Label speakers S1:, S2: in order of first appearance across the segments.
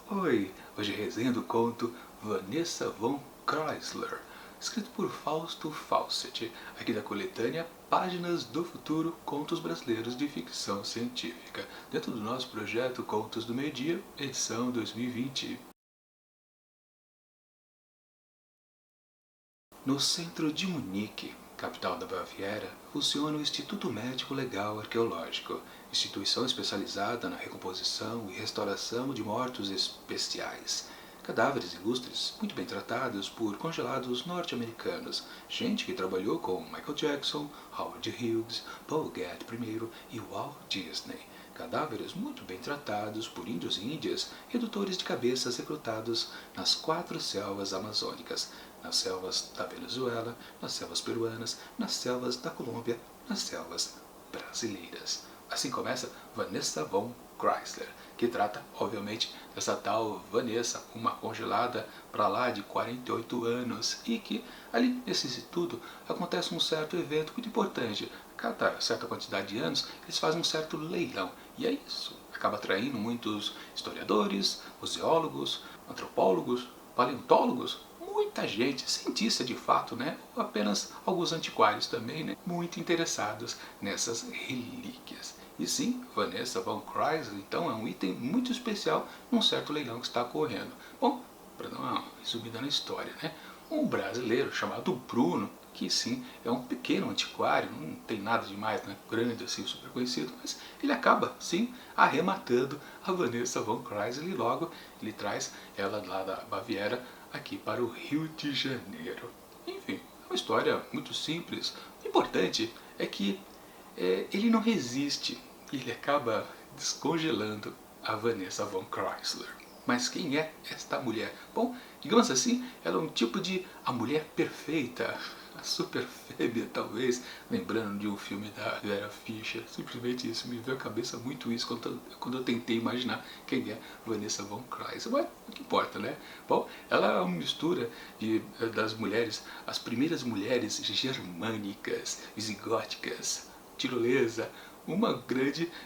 S1: Oi, hoje resenha do conto Vanessa von Chrysler, escrito por Fausto Fawcett, aqui da coletânea Páginas do Futuro, Contos Brasileiros de Ficção Científica, dentro do nosso projeto Contos do Meio Dia, edição 2020. No centro de Munique, capital da Baviera, funciona o Instituto Médico Legal Arqueológico, instituição especializada na recomposição e restauração de mortos especiais. Cadáveres ilustres, muito bem tratados por congelados norte-americanos, gente que trabalhou com Michael Jackson, Howard Hughes, Paul Gett I e Walt Disney. Cadáveres muito bem tratados por índios e índias, redutores de cabeças recrutados nas 4 selvas amazônicas, nas selvas da Venezuela, nas selvas peruanas, nas selvas da Colômbia, nas selvas brasileiras. Assim começa Vanessa von Chrysler, que trata, obviamente, dessa tal Vanessa, uma congelada para lá de 48 anos, e que ali nesse instituto acontece um certo evento muito importante. Cada certa quantidade de anos eles fazem um certo leilão, e é isso acaba atraindo muitos historiadores, museólogos, antropólogos, paleontólogos, muita gente, cientista de fato, né? Ou apenas alguns antiquários também, né? Muito interessados nessas relíquias. E sim, Vanessa von Chrysler, então, é um item muito especial num certo leilão que está ocorrendo. Bom, para dar uma resumida na história, né? Um brasileiro chamado Bruno, que sim, é um pequeno antiquário, não tem nada demais, né, grande assim, super conhecido, mas ele acaba, sim, arrematando a Vanessa von Chrysler e logo ele traz ela lá da Baviera aqui para o Rio de Janeiro. Enfim, é uma história muito simples. O importante é que ele não resiste e ele acaba descongelando a Vanessa von Chrysler. Mas quem é esta mulher? Bom, digamos assim, ela é um tipo de a mulher perfeita, a super fêmea talvez, lembrando de um filme da Vera Fischer. Simplesmente isso, me veio à cabeça muito isso quando eu tentei imaginar quem é Vanessa von Chrysler. Mas o que importa, né? Bom, ela é uma mistura das mulheres, as primeiras mulheres germânicas, visigóticas, tirolesa,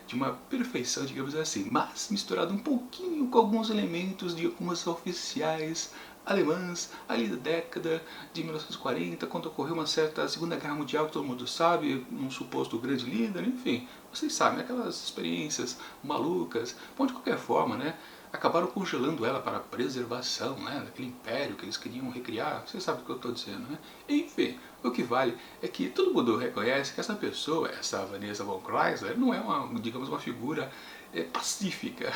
S1: de uma perfeição, digamos assim, mas misturado um pouquinho com alguns elementos de algumas oficiais alemãs ali da década de 1940, quando ocorreu uma certa Segunda Guerra Mundial que todo mundo sabe, um suposto grande líder, enfim, vocês sabem, aquelas experiências malucas. Bom, de qualquer forma, né, acabaram congelando ela para a preservação, né, daquele império que eles queriam recriar, vocês sabem o que eu estou dizendo, né? Enfim, o que vale é que todo mundo reconhece que essa pessoa, essa Vanessa von Chrysler, não é uma, digamos, uma figura pacífica.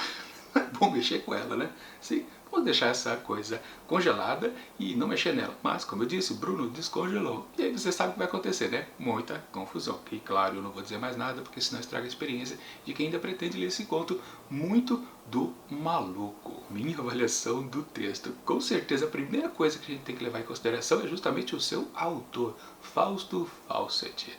S1: É bom mexer com ela, né? Sim, vamos deixar essa coisa congelada e não mexer nela. Mas, como eu disse, o Bruno descongelou. E aí você sabe o que vai acontecer, né? Muita confusão. E claro, eu não vou dizer mais nada, porque senão estraga a experiência de quem ainda pretende ler esse conto muito do maluco. Minha avaliação do texto. Com certeza, a primeira coisa que a gente tem que levar em consideração é justamente o seu autor, Fausto Fawcett.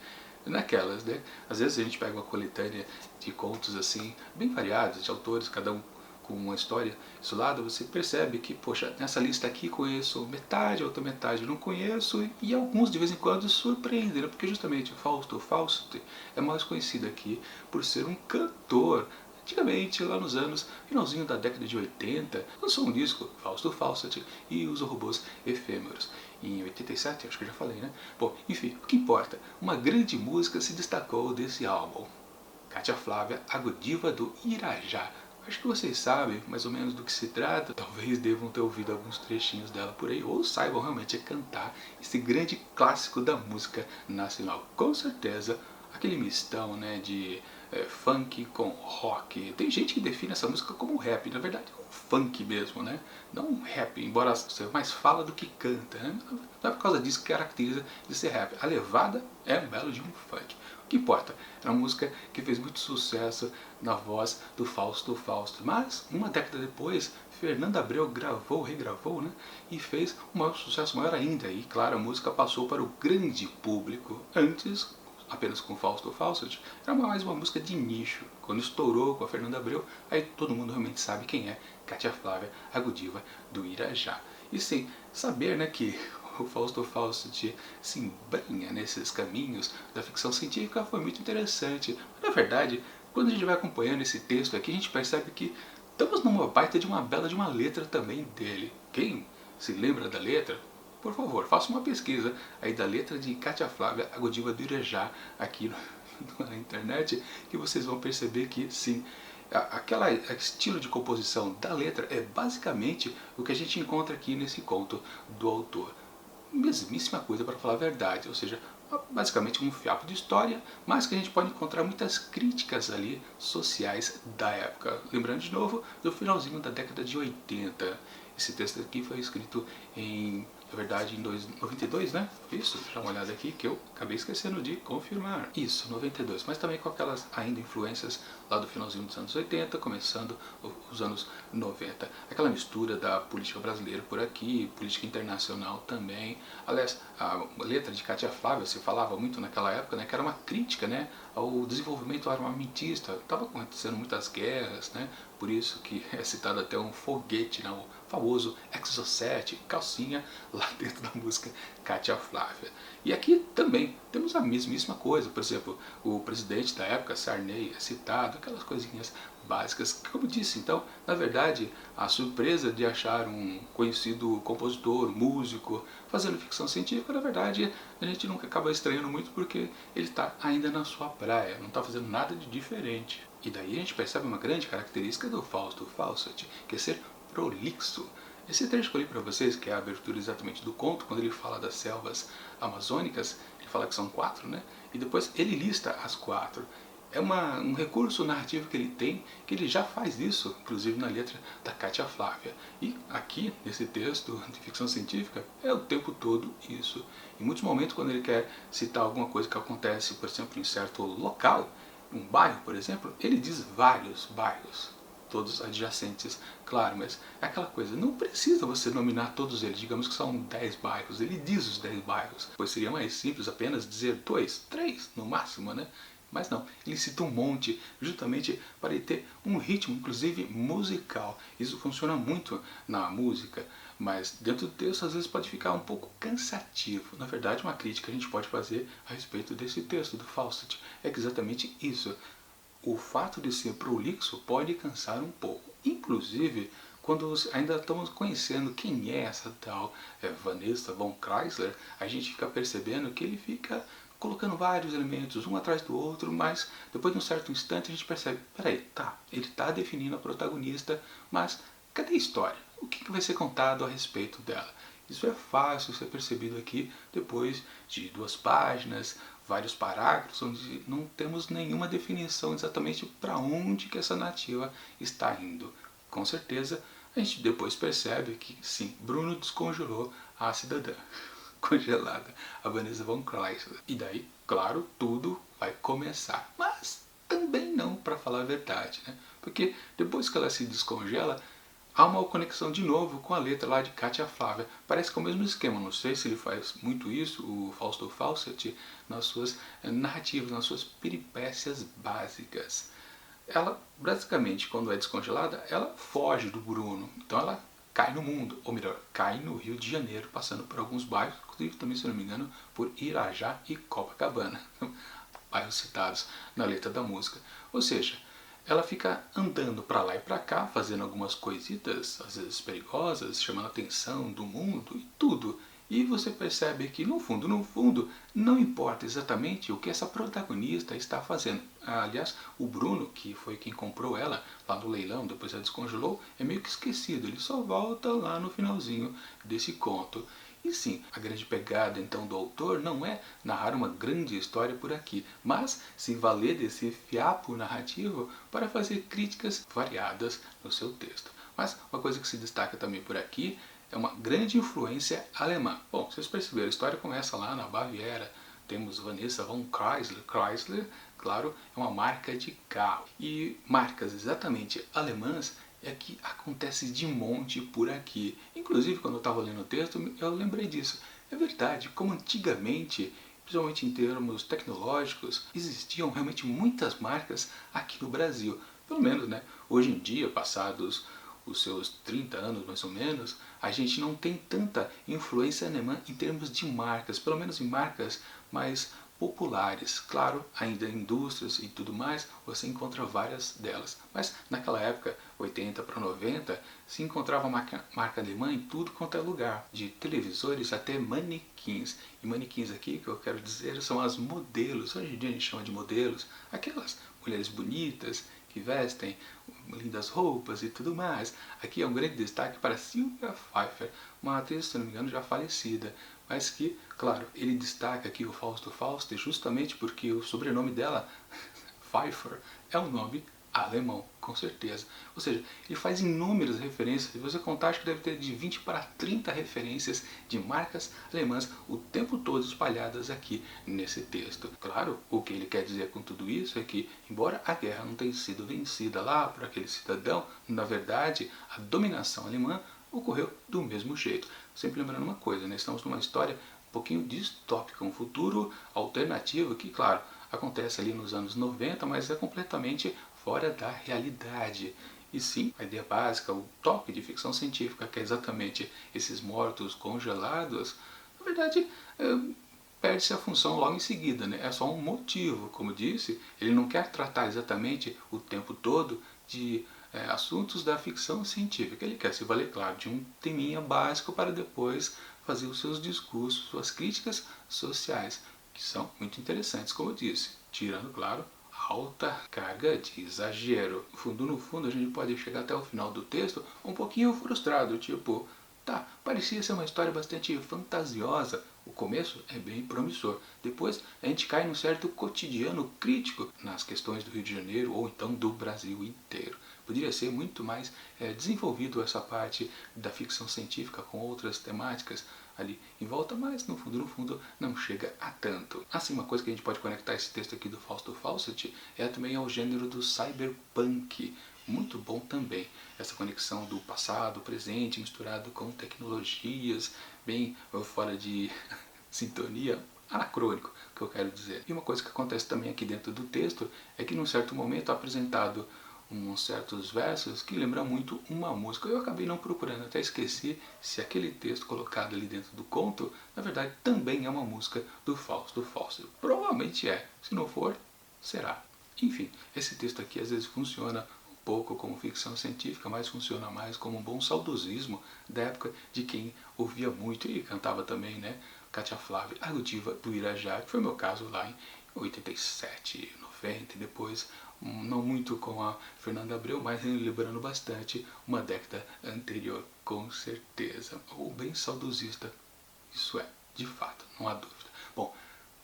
S1: Naquelas, né? Às vezes a gente pega uma coletânea de contos assim, bem variados, de autores, cada um com uma história isolada, você percebe que, poxa, nessa lista aqui conheço metade, a outra metade não conheço, e alguns de vez em quando surpreendem, né? Porque justamente o Fausto Fawcett é mais conhecido aqui por ser um cantor. Antigamente, lá nos anos, finalzinho da década de 80, lançou um disco, Fausto Fawcett e os Robôs Efêmeros. Em 87, acho que eu já falei, né? Bom, enfim, o que importa, uma grande música se destacou desse álbum. Cátia Flávia, a Godiva do Irajá. Acho que vocês sabem mais ou menos do que se trata, talvez devam ter ouvido alguns trechinhos dela por aí, ou saibam realmente cantar esse grande clássico da música nacional. Com certeza, aquele mistão, né, de funk com rock. Tem gente que define essa música como rap, na verdade é um funk mesmo, né? Não um rap, embora você mais fala do que canta, né? Não é por causa disso que caracteriza de ser rap. A levada é um belo de um funk. O que importa? Era uma música que fez muito sucesso na voz do Fausto Fausto. Mas, uma década depois, Fernanda Abreu gravou, regravou, né? E fez um sucesso maior ainda. E, claro, a música passou para o grande público. Antes, apenas com Fausto Fawcett, era mais uma música de nicho. Quando estourou com a Fernanda Abreu, aí todo mundo realmente sabe quem é Cátia Flávia, a Godiva do Irajá. E sim, saber, né, que o Fausto Fawcett se embranha nesses caminhos da ficção científica foi muito interessante. Na verdade, quando a gente vai acompanhando esse texto aqui, a gente percebe que estamos numa baita de uma bela de uma letra também dele. Quem se lembra da letra? Por favor, faça uma pesquisa aí da letra de Cátia Flávia, a Godiva do Irajá, aqui na internet, que vocês vão perceber que sim, aquele estilo de composição da letra é basicamente o que a gente encontra aqui nesse conto do autor. Mesmíssima coisa, para falar a verdade, ou seja, basicamente um fiapo de história, mas que a gente pode encontrar muitas críticas ali sociais da época. Lembrando de novo do finalzinho da década de 80. Esse texto aqui foi escrito em, na verdade, em 92, né? Isso, deixa uma olhada aqui que eu acabei esquecendo de confirmar. Isso, 92, mas também com aquelas ainda influências lá do finalzinho dos anos 80, começando os anos 90. Aquela mistura da política brasileira por aqui, política internacional também. Aliás, a letra de Cátia Flávia se falava muito naquela época, né, que era uma crítica, né, ao desenvolvimento armamentista. Estava acontecendo muitas guerras, né, por isso que é citado até um foguete, né, o famoso Exocet, calcinha, lá dentro da música Cátia Flávia. E aqui também temos a mesmíssima coisa, por exemplo, o presidente da época, Sarney, é citado, aquelas coisinhas básicas. Como disse, então, na verdade, a surpresa de achar um conhecido compositor, músico, fazendo ficção científica, na verdade, a gente nunca acaba estranhando muito porque ele está ainda na sua praia, não está fazendo nada de diferente. E daí a gente percebe uma grande característica do Fausto Fawcett, que é ser prolixo. Esse trecho que eu li para vocês, que é a abertura exatamente do conto, quando ele fala das selvas amazônicas, ele fala que são 4, né? E depois ele lista as 4. É um recurso narrativo que ele tem, que ele já faz isso, inclusive na letra da Cátia Flávia. E aqui, nesse texto de ficção científica, é o tempo todo isso. Em muitos momentos, quando ele quer citar alguma coisa que acontece, por exemplo, em certo local, um bairro, por exemplo, ele diz vários bairros, todos adjacentes, claro, mas é aquela coisa, não precisa você nominar todos eles, digamos que são 10 bairros, ele diz os 10 bairros, pois seria mais simples apenas dizer 2, 3 no máximo, né? Mas não, ele cita um monte, justamente para ele ter um ritmo, inclusive musical. Isso funciona muito na música, mas dentro do texto às vezes pode ficar um pouco cansativo. Na verdade, uma crítica que a gente pode fazer a respeito desse texto do Fawcett é que exatamente isso. O fato de ser prolixo pode cansar um pouco. Inclusive, quando ainda estamos conhecendo quem é essa tal Vanessa von Chrysler, a gente fica percebendo que ele fica colocando vários elementos um atrás do outro, mas depois de um certo instante a gente percebe, peraí, tá, ele está definindo a protagonista, mas cadê a história? O que vai ser contado a respeito dela? Isso é fácil ser percebido aqui depois de 2 páginas, vários parágrafos, onde não temos nenhuma definição exatamente para onde que essa narrativa está indo. Com certeza, a gente depois percebe que, sim, Bruno descongelou a cidadã congelada, a Vanessa von Chrysler. E daí, claro, tudo vai começar. Mas também não, para falar a verdade, né? Porque depois que ela se descongela, há uma conexão de novo com a letra lá de Cátia Flávia. Parece que é o mesmo esquema, não sei se ele faz muito isso, o Fausto Fawcett, nas suas narrativas, nas suas peripécias básicas. Ela, basicamente, quando é descongelada, ela foge do Bruno. Então ela cai no mundo, ou melhor, cai no Rio de Janeiro, passando por alguns bairros, inclusive também, se não me engano, por Irajá e Copacabana, bairros citados na letra da música. Ou seja, ela fica andando para lá e para cá, fazendo algumas coisitas, às vezes perigosas, chamando a atenção do mundo e tudo. E você percebe que no fundo, não importa exatamente o que essa protagonista está fazendo. Aliás, o Bruno, que foi quem comprou ela lá no leilão, depois ela descongelou, é meio que esquecido, ele só volta lá no finalzinho desse conto. E sim, a grande pegada então do autor não é narrar uma grande história por aqui, mas se valer desse fiapo narrativo para fazer críticas variadas no seu texto. Mas uma coisa que se destaca também por aqui é uma grande influência alemã. Bom, vocês perceberam, a história começa lá na Baviera, temos Vanessa von Chrysler. Chrysler, claro, é uma marca de carro. E marcas exatamente alemãs é que acontece de monte por aqui. Inclusive, quando eu estava lendo o texto, eu lembrei disso. É verdade, como antigamente, principalmente em termos tecnológicos, existiam realmente muitas marcas aqui no Brasil. Pelo menos, né? Hoje em dia, passados os seus 30 anos mais ou menos, a gente não tem tanta influência alemã em termos de marcas, pelo menos em marcas mais populares. Claro, ainda em indústrias e tudo mais, você encontra várias delas. Mas naquela época, 80 para 90, se encontrava marca alemã em tudo quanto é lugar. De televisores até manequins. E manequins aqui, que eu quero dizer, são as modelos. Hoje em dia a gente chama de modelos. Aquelas mulheres bonitas que vestem lindas roupas e tudo mais. Aqui é um grande destaque para Sylvia Pfeifer, uma atriz, se não me engano, já falecida, mas que, claro, ele destaca aqui o Fausto Fawcett justamente porque o sobrenome dela, Pfeiffer, é um nome alemão, com certeza. Ou seja, ele faz inúmeras referências, se você contar, acho que deve ter de 20 para 30 referências de marcas alemãs o tempo todo espalhadas aqui nesse texto. Claro, o que ele quer dizer com tudo isso é que, embora a guerra não tenha sido vencida lá por aquele cidadão, na verdade, a dominação alemã ocorreu do mesmo jeito. Sempre lembrando uma coisa, né? Estamos numa história um pouquinho distópica, um futuro alternativo que, claro, acontece ali nos anos 90, mas é completamente fora da realidade. E sim, a ideia básica, o toque de ficção científica, que é exatamente esses mortos congelados, na verdade, perde-se a função logo em seguida, né? É só um motivo, como disse, ele não quer tratar exatamente o tempo todo de assuntos da ficção científica. Ele quer se valer, claro, de um teminha básico para depois fazer os seus discursos, suas críticas sociais, que são muito interessantes, como eu disse, tirando, claro, alta carga de exagero. No fundo, a gente pode chegar até o final do texto um pouquinho frustrado, tipo, tá, parecia ser uma história bastante fantasiosa. O começo é bem promissor. Depois a gente cai num certo cotidiano crítico nas questões do Rio de Janeiro ou então do Brasil inteiro. Poderia ser muito mais desenvolvido essa parte da ficção científica com outras temáticas ali em volta, mas no fundo não chega a tanto. Assim, uma coisa que a gente pode conectar esse texto aqui do Fausto Fawcett é também ao gênero do cyberpunk. Muito bom também essa conexão do passado, presente, misturado com tecnologias bem fora de sintonia, anacrônico, que eu quero dizer. E uma coisa que acontece também aqui dentro do texto é que num certo momento é apresentado uns certos versos que lembram muito uma música. Eu acabei não procurando, até esqueci se aquele texto colocado ali dentro do conto, na verdade, também é uma música do Fausto Fawcett. Provavelmente é, se não for, será. Enfim, esse texto aqui às vezes funciona um pouco como ficção científica, mas funciona mais como um bom saudosismo da época de quem ouvia muito e cantava também, né? Cátia Flávia, a diva do Irajá, que foi o meu caso lá em 87, 90 e depois não muito com a Fernanda Abreu, mas lembrando bastante uma década anterior, com certeza. Ou bem saudosista, isso é, de fato, não há dúvida. Bom,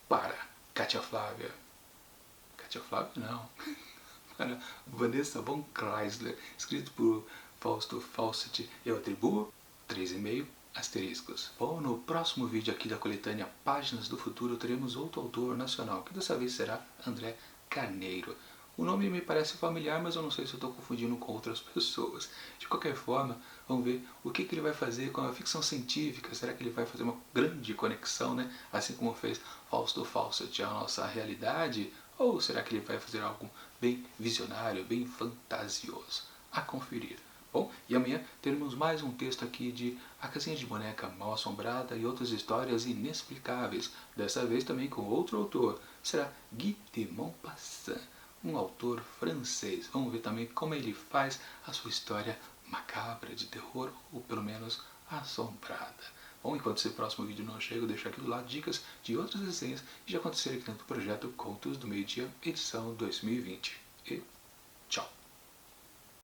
S1: para Cátia Flávia não, para Vanessa von Chrysler, escrito por Fausto Fawcett, eu atribuo 3,5 asteriscos. Bom, no próximo vídeo aqui da coletânea Páginas do Futuro teremos outro autor nacional, que dessa vez será André Carneiro. O nome me parece familiar, mas eu não sei se eu estou confundindo com outras pessoas. De qualquer forma, vamos ver o que ele vai fazer com a ficção científica. Será que ele vai fazer uma grande conexão, né? Assim como fez Fausto Fawcett à nossa realidade? Ou será que ele vai fazer algo bem visionário, bem fantasioso? A conferir. Bom, e amanhã teremos mais um texto aqui de A Casinha de Boneca Mal Assombrada e outras histórias inexplicáveis. Dessa vez também com outro autor. Será Guy de Maupassant, um autor francês. Vamos ver também como ele faz a sua história macabra, de terror, ou pelo menos assombrada. Bom, enquanto esse próximo vídeo não chega, eu deixo aqui do lado dicas de outras resenhas que já aconteceram aqui dentro do projeto Contos do Meio Dia, edição 2020. E tchau!